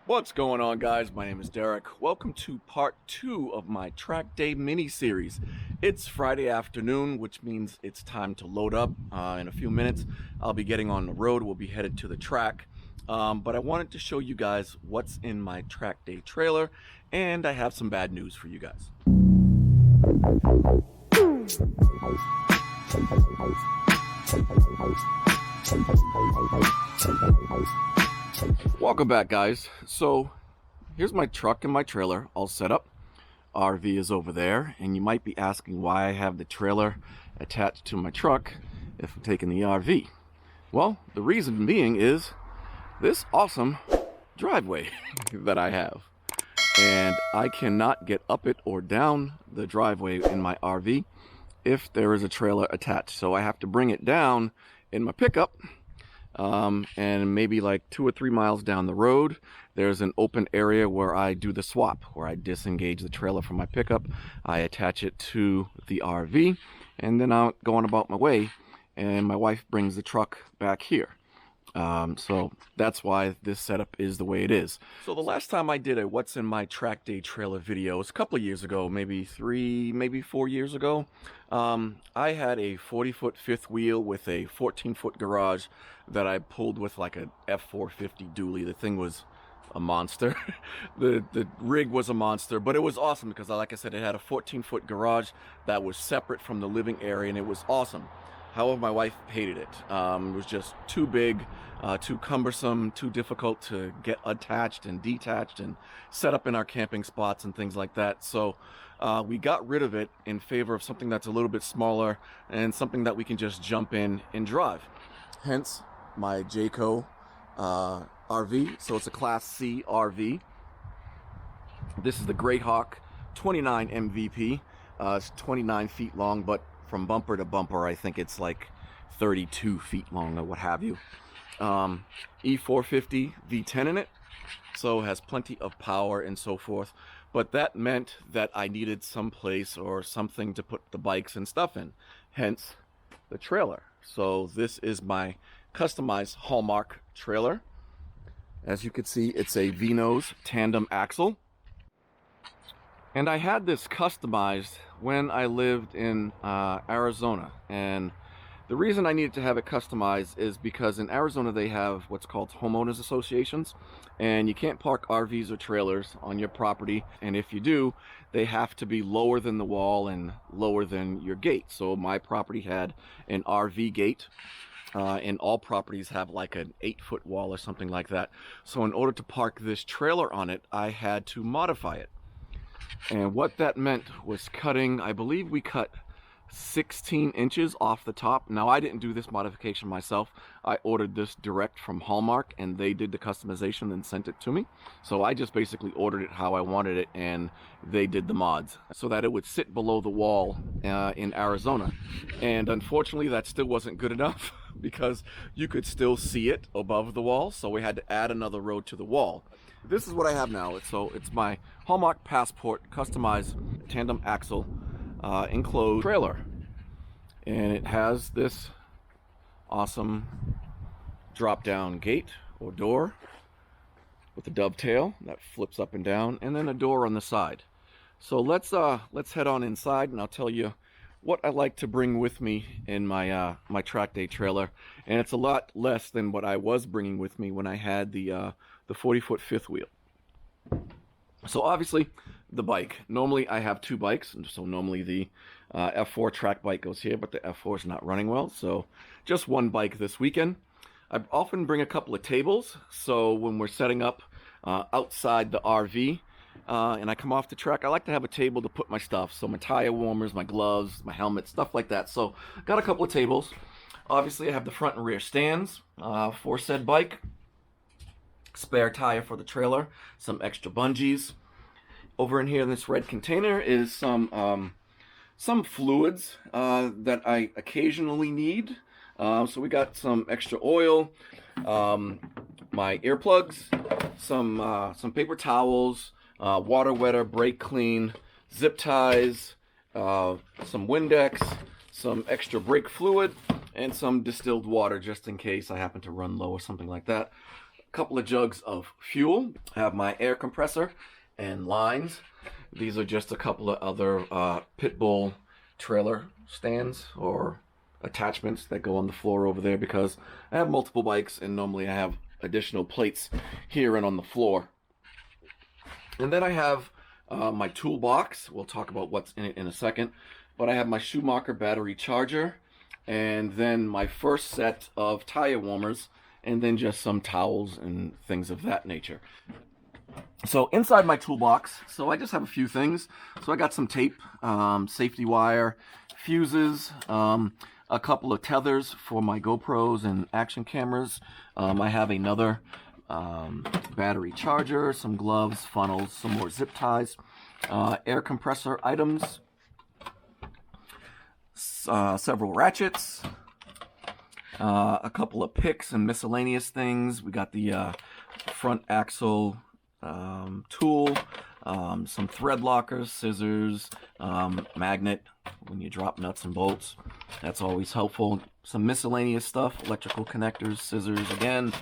What's going on, guys? My name is Derek. Welcome to part 2 of my track day mini series. It's Friday afternoon, which means it's time to load up. In a few minutes I'll be getting on the road. We'll be headed to the track, but I wanted to show you guys what's in my track day trailer, and I have some bad news for you guys. Welcome back, guys. So here's my truck and my trailer all set up. RV is over there, and you might be asking why I have the trailer attached to my truck if I'm taking the RV. Well, the reason being is this awesome driveway that I have, and I cannot get up it or down the driveway in my RV if there is a trailer attached. So I have to bring it down in my pickup, and maybe like 2 or 3 miles down the road there's an open area where I do the swap, where I disengage the trailer from my pickup, I attach it to the RV, and then I'll go on about my way, and my wife brings the truck back here. So that's why this setup is the way it is. So the last time I did a what's in my track day trailer video was a couple of years ago, maybe 4 years ago. I had a 40-foot fifth wheel with a 14-foot garage that I pulled with like a F450 dually. The thing was a monster. The rig was a monster, but it was awesome because, like I said, it had a 14-foot garage that was separate from the living area, and it was awesome. However, my wife hated it. It was just too big, too cumbersome, too difficult to get attached and detached and set up in our camping spots and things like that. So we got rid of it in favor of something that's a little bit smaller and something that we can just jump in and drive. Hence my Jayco RV. So it's a Class C RV. This is the Great Hawk 29 MVP. It's 29 feet long, but from bumper to bumper I think it's like 32 feet long or what have you. E450 V10 in it, so it has plenty of power and so forth, but that meant that I needed some place or something to put the bikes and stuff in, hence the trailer. So this is my customized Hallmark trailer. As you can see, it's a V-nose tandem axle. And I had this customized when I lived in Arizona. And the reason I needed to have it customized is because in Arizona they have what's called homeowners associations. And you can't park RVs or trailers on your property. And if you do, they have to be lower than the wall and lower than your gate. So my property had an RV gate. And all properties have like an 8-foot wall or something like that. So in order to park this trailer on it, I had to modify it. And what that meant was cutting, I believe we cut 16 inches off the top. Now, I didn't do this modification myself. I ordered this direct from Hallmark, and they did the customization and sent it to me. So I just basically ordered it how I wanted it, and they did the mods so that it would sit below the wall in Arizona. And unfortunately, that still wasn't good enough because you could still see it above the wall. So we had to add another road to the wall. This is what I have now. It's my Hallmark Passport customized tandem axle enclosed trailer, and it has this awesome drop down gate or door with a dovetail that flips up and down, and then a door on the side. So let's head on inside, and I'll tell you what I like to bring with me in my my track day trailer. And it's a lot less than what I was bringing with me when I had the 40-foot fifth wheel. So obviously the bike, normally I have 2 bikes, and so normally the F4 track bike goes here, but the F4 is not running well, so just one bike this weekend. I often bring a couple of tables, so when we're setting up outside the RV and I come off the track, I like to have a table to put my stuff, so my tire warmers, my gloves, my helmet, stuff like that. So got a couple of tables. Obviously I have the front and rear stands for said bike, spare tire for the trailer, some extra bungees. Over in here in this red container is some fluids that I occasionally need. So we got some extra oil, my earplugs, some paper towels, water wetter, brake clean, zip ties, some Windex, some extra brake fluid, and some distilled water just in case I happen to run low or something like that. couple of jugs of fuel. I have my air compressor and lines. These are just a couple of other Pitbull trailer stands or attachments that go on the floor over there, because I have multiple bikes and normally I have additional plates here and on the floor. And then I have my toolbox. We'll talk about what's in it in a second. But I have my Schumacher battery charger, and then my first set of tire warmers, and then just some towels and things of that nature. So inside my toolbox, so I just have a few things. So I got some tape, safety wire, fuses, a couple of tethers for my GoPros and action cameras. I have another battery charger, some gloves, funnels, some more zip ties, air compressor items, several ratchets, a couple of picks and miscellaneous things. We got the front axle tool, some thread lockers, scissors, magnet when you drop nuts and bolts. That's always helpful. Some miscellaneous stuff, electrical connectors, scissors again.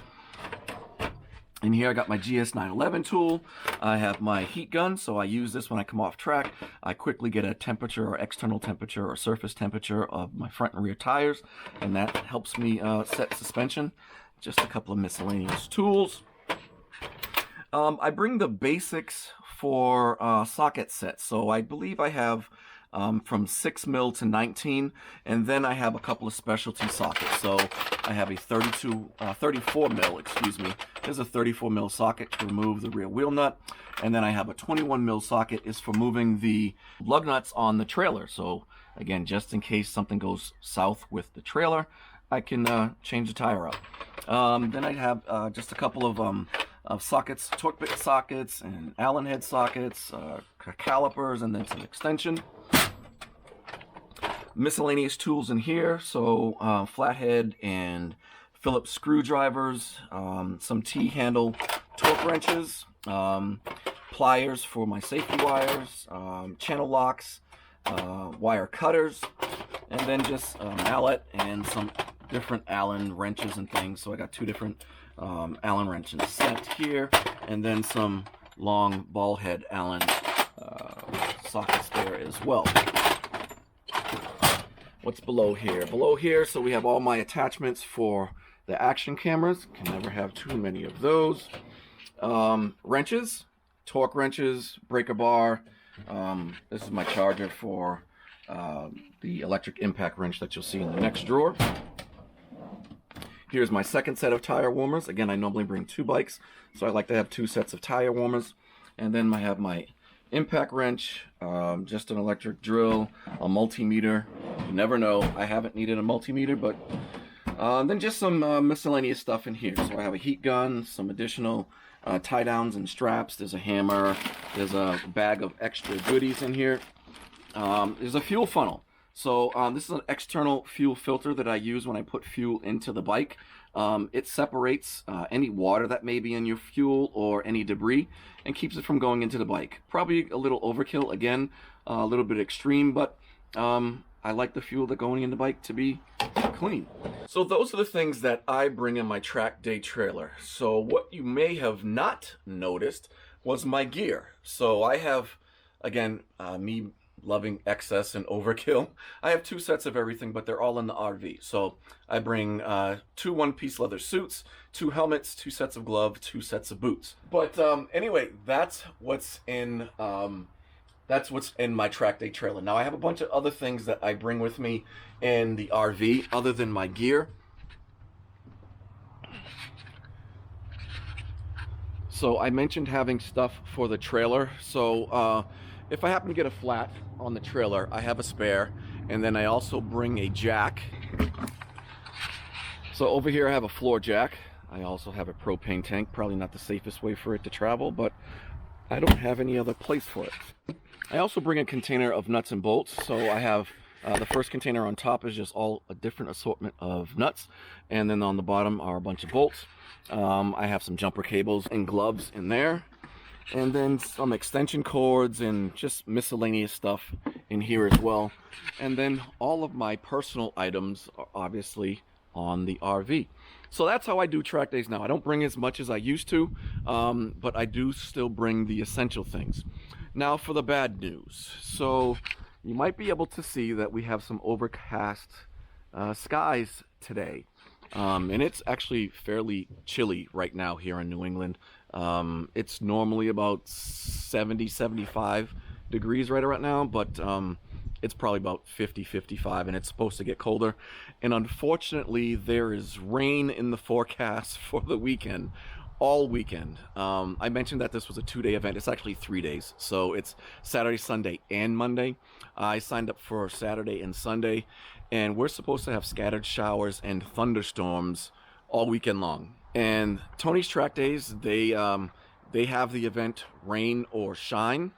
In here I got my GS911 tool. I have my heat gun, so I use this when I come off track. I quickly get a temperature or external temperature or surface temperature of my front and rear tires, and that helps me set suspension. Just a couple of miscellaneous tools. I bring the basics for socket sets. So I believe I have from 6 mil to 19, and then I have a couple of specialty sockets. So I have a 34 mil, excuse me. There's a 34 mil socket to remove the rear wheel nut, and then I have a 21 mil socket is for moving the lug nuts on the trailer. So again, just in case something goes south with the trailer, I can change the tire out. Then I have just a couple of sockets, torque bit sockets and Allen head sockets, calipers, and then some extension. Miscellaneous tools in here, so flathead and Phillips screwdrivers, some T-handle torque wrenches, pliers for my safety wires, channel locks, wire cutters, and then just a mallet and some different Allen wrenches and things. So I got two different Allen wrenches set here, and then some long ball head Allen sockets there as well. What's below here? Below here, so we have all my attachments for the action cameras. Can never have too many of those. Wrenches, torque wrenches, breaker bar. This is my charger for the electric impact wrench that you'll see in the next drawer. Here's my second set of tire warmers. Again, I normally bring two bikes, so I like to have two sets of tire warmers. And then I have my impact wrench, just an electric drill, a multimeter. You never know. I haven't needed a multimeter, but then just some miscellaneous stuff in here. So I have a heat gun, some additional tie downs and straps. There's a hammer. There's a bag of extra goodies in here. There's a fuel funnel. So this is an external fuel filter that I use when I put fuel into the bike. It separates any water that may be in your fuel or any debris and keeps it from going into the bike. Probably a little overkill, again, a little bit extreme, but I like the fuel that going in the bike to be clean. So those are the things that I bring in my track day trailer. So what you may have not noticed was my gear. So I have, again, me loving excess and overkill. I have two sets of everything, but they're all in the RV. So I bring two one-piece leather suits, two helmets, two sets of gloves, two sets of boots. But anyway, that's what's in my track day trailer. Now I have a bunch of other things that I bring with me in the RV other than my gear. So I mentioned having stuff for the trailer. So if I happen to get a flat on the trailer, I have a spare, and then I also bring a jack. So over here I have a floor jack. I also have a propane tank, probably not the safest way for it to travel, but I don't have any other place for it. I also bring a container of nuts and bolts. So I have the first container on top is just all a different assortment of nuts, and then on the bottom are a bunch of bolts. I have some jumper cables and gloves in there, and then some extension cords and just miscellaneous stuff in here as well. And then all of my personal items are obviously on the RV. So that's how I do track days now. I don't bring as much as I used to, but I do still bring the essential things. Now for the bad news. So you might be able to see that we have some overcast skies today. And it's actually fairly chilly right now here in New England. It's normally about 70, 75 degrees right around now, but it's probably about 50, 55, and it's supposed to get colder. And unfortunately, there is rain in the forecast for the weekend, all weekend. I mentioned that this was a 2-day event. It's actually 3 days. So it's Saturday, Sunday, and Monday. I signed up for Saturday and Sunday, and we're supposed to have scattered showers and thunderstorms all weekend long. And Tony's Track Days, they have the event rain or shine.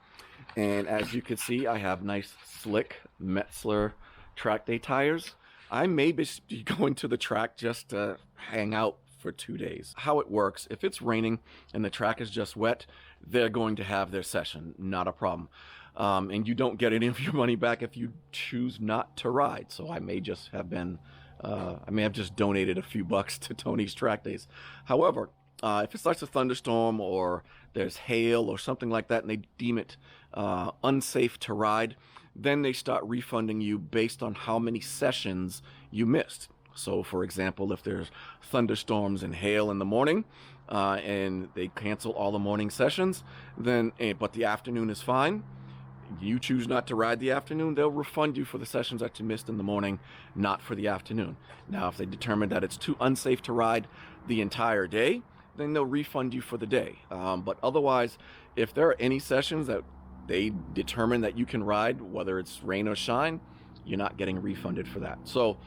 And as you can see, I have nice slick Metzeler track day tires. I may be going to the track just to hang out for 2 days. How it works, if it's raining and the track is just wet, they're going to have their session, not a problem. And you don't get any of your money back if you choose not to ride. So I may just have been, I may have just donated a few bucks to Tony's Track Days. However, if it starts a thunderstorm or there's hail or something like that and they deem it unsafe to ride, then they start refunding you based on how many sessions you missed. So for example, if there's thunderstorms and hail in the morning and they cancel all the morning sessions, then but the afternoon is fine, you choose not to ride the afternoon, they'll refund you for the sessions that you missed in the morning, not for the afternoon. Now, if they determine that it's too unsafe to ride the entire day, then they'll refund you for the day. But otherwise, if there are any sessions that they determine that you can ride, whether it's rain or shine, you're not getting refunded for that. So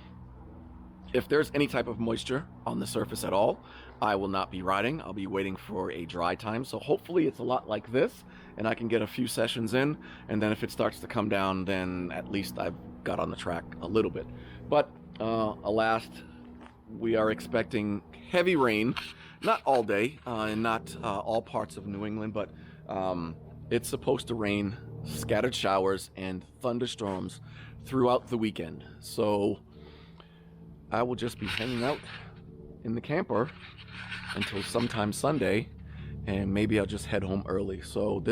if there's any type of moisture on the surface at all, I will not be riding. I'll be waiting for a dry time. So hopefully it's a lot like this and I can get a few sessions in. And then if it starts to come down, then at least I've got on the track a little bit. But alas, we are expecting heavy rain, not all day and not all parts of New England, but it's supposed to rain, scattered showers and thunderstorms throughout the weekend. So I will just be hanging out in the camper until sometime Sunday, and maybe I'll just head home early. So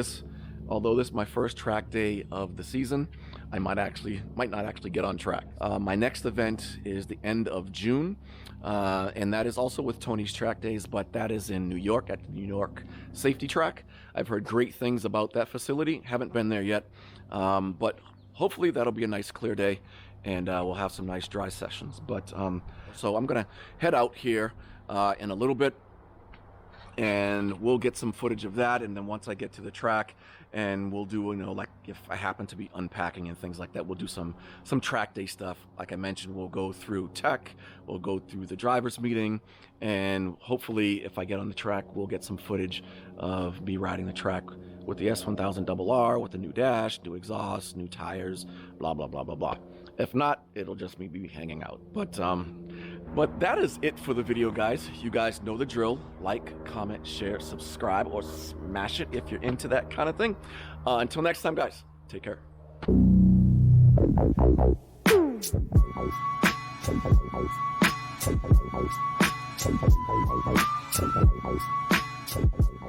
although this is my first track day of the season, I might not actually get on track. My next event is the end of June, and that is also with Tony's Track Days, but that is in New York at the New York Safety Track. I've heard great things about that facility. Haven't been there yet, but hopefully that'll be a nice clear day, and we'll have some nice dry sessions. But so I'm gonna head out here in a little bit, and we'll get some footage of that. And then once I get to the track, and we'll do, like if I happen to be unpacking and things like that, we'll do some track day stuff. Like I mentioned, we'll go through tech, we'll go through the driver's meeting, and hopefully if I get on the track, we'll get some footage of me riding the track with the S1000RR, with the new dash, new exhaust, new tires, blah, blah, blah, blah, blah. If not, it'll just me be hanging out. But that is it for the video, guys. You guys know the drill. Like, comment, share, subscribe, or smash it if you're into that kind of thing. Until next time, guys, take care.